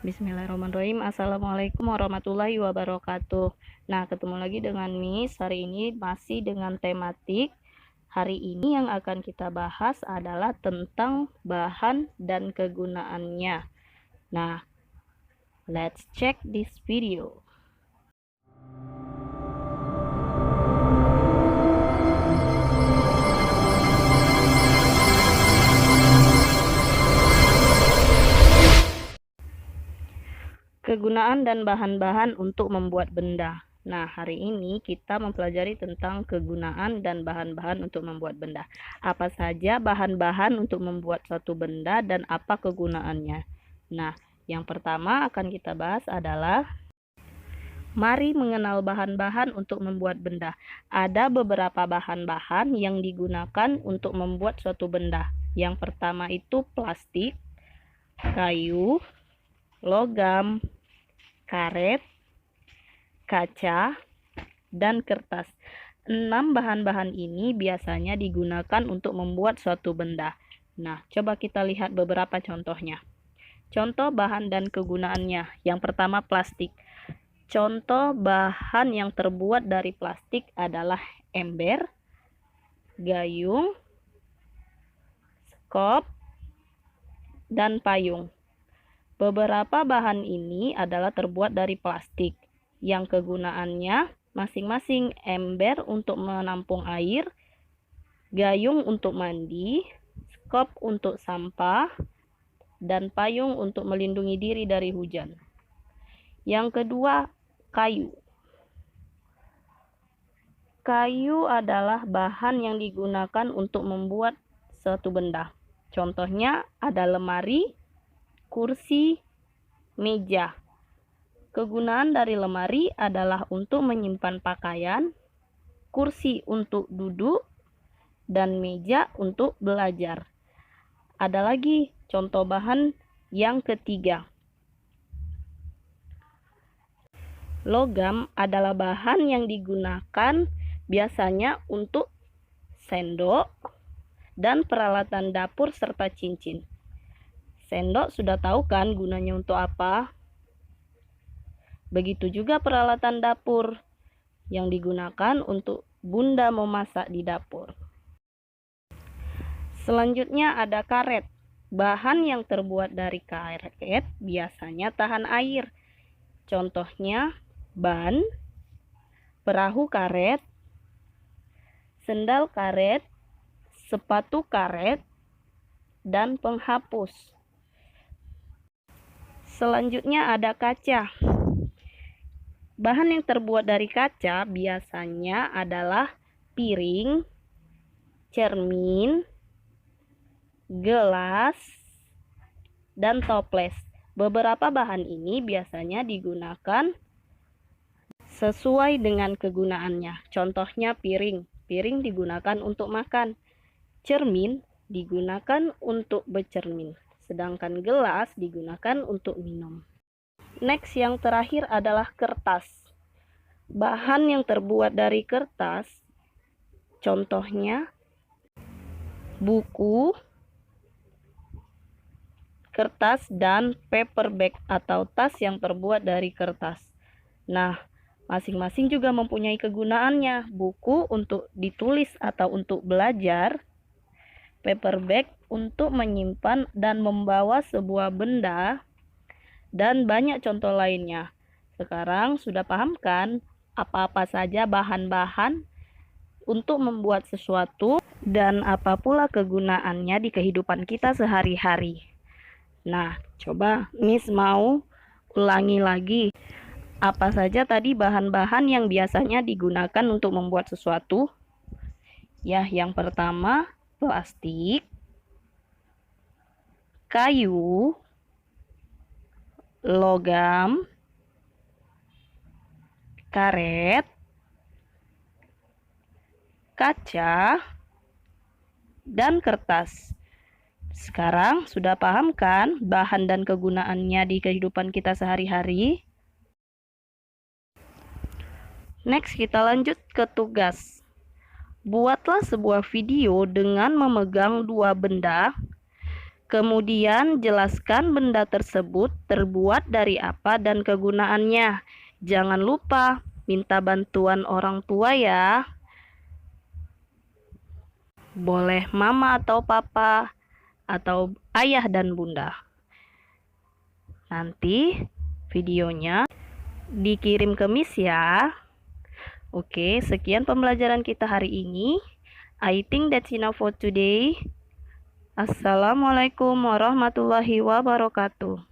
Bismillahirrahmanirrahim. Assalamualaikum warahmatullahi wabarakatuh. Nah, ketemu lagi dengan Miss. Hari ini masih dengan tematik. Hari ini yang akan kita bahas adalah tentang bahan dan kegunaannya. Nah, let's check this video. Kegunaan dan bahan-bahan untuk membuat benda. Nah, hari ini kita mempelajari tentang kegunaan dan bahan-bahan untuk membuat benda. Apa saja bahan-bahan untuk membuat suatu benda dan apa kegunaannya. Nah, yang pertama akan kita bahas adalah mari mengenal bahan-bahan untuk membuat benda. Ada beberapa bahan-bahan yang digunakan untuk membuat suatu benda. Yang pertama itu plastik, kayu, logam, karet, kaca, dan kertas. 6 bahan-bahan ini biasanya digunakan untuk membuat suatu benda. Nah, coba kita lihat beberapa contohnya. Contoh bahan dan kegunaannya. Yang pertama, plastik. Contoh bahan yang terbuat dari plastik adalah ember, gayung, skop, dan payung. Beberapa bahan ini adalah terbuat dari plastik, yang kegunaannya masing-masing ember untuk menampung air, gayung untuk mandi, skop untuk sampah, dan payung untuk melindungi diri dari hujan. Yang kedua, kayu. Kayu adalah bahan yang digunakan untuk membuat suatu benda. Contohnya ada lemari, kursi, meja. Kegunaan dari lemari adalah untuk menyimpan pakaian, kursi untuk duduk, dan meja untuk belajar. Ada lagi contoh bahan yang ketiga. Logam adalah bahan yang digunakan biasanya untuk sendok dan peralatan dapur serta cincin. Sendok sudah tahu kan gunanya untuk apa? Begitu juga peralatan dapur yang digunakan untuk bunda memasak di dapur. Selanjutnya ada karet. Bahan yang terbuat dari karet biasanya tahan air. Contohnya ban, perahu karet, sendal karet, sepatu karet, dan penghapus. Selanjutnya ada kaca. Bahan yang terbuat dari kaca biasanya adalah piring, cermin, gelas, dan toples. Beberapa bahan ini biasanya digunakan sesuai dengan kegunaannya. Contohnya piring. Piring digunakan untuk makan. Cermin digunakan untuk bercermin. Sedangkan gelas digunakan untuk minum. Next, yang terakhir adalah kertas. Bahan yang terbuat dari kertas, contohnya buku, kertas, dan paper bag atau tas yang terbuat dari kertas. Nah, masing-masing juga mempunyai kegunaannya. Buku untuk ditulis atau untuk belajar, paper bag untuk menyimpan dan membawa sebuah benda, dan banyak contoh lainnya. Sekarang sudah paham kan apa-apa saja bahan-bahan untuk membuat sesuatu dan apa pula kegunaannya di kehidupan kita sehari-hari. Nah, coba Miss mau ulangi lagi. Apa saja tadi bahan-bahan yang biasanya digunakan untuk membuat sesuatu? Ya, yang pertama plastik, kayu, logam, karet, kaca, dan kertas. Sekarang sudah paham kan bahan dan kegunaannya di kehidupan kita sehari-hari? Next, kita lanjut ke tugas. Buatlah sebuah video dengan memegang dua benda Kemudian jelaskan benda tersebut terbuat dari apa dan kegunaannya. Jangan lupa minta bantuan orang tua ya. Boleh mama atau papa, atau ayah dan bunda. Nanti videonya dikirim ke Miss ya. Oke, sekian pembelajaran kita hari ini. I think that's enough for today. Assalamualaikum warahmatullahi wabarakatuh.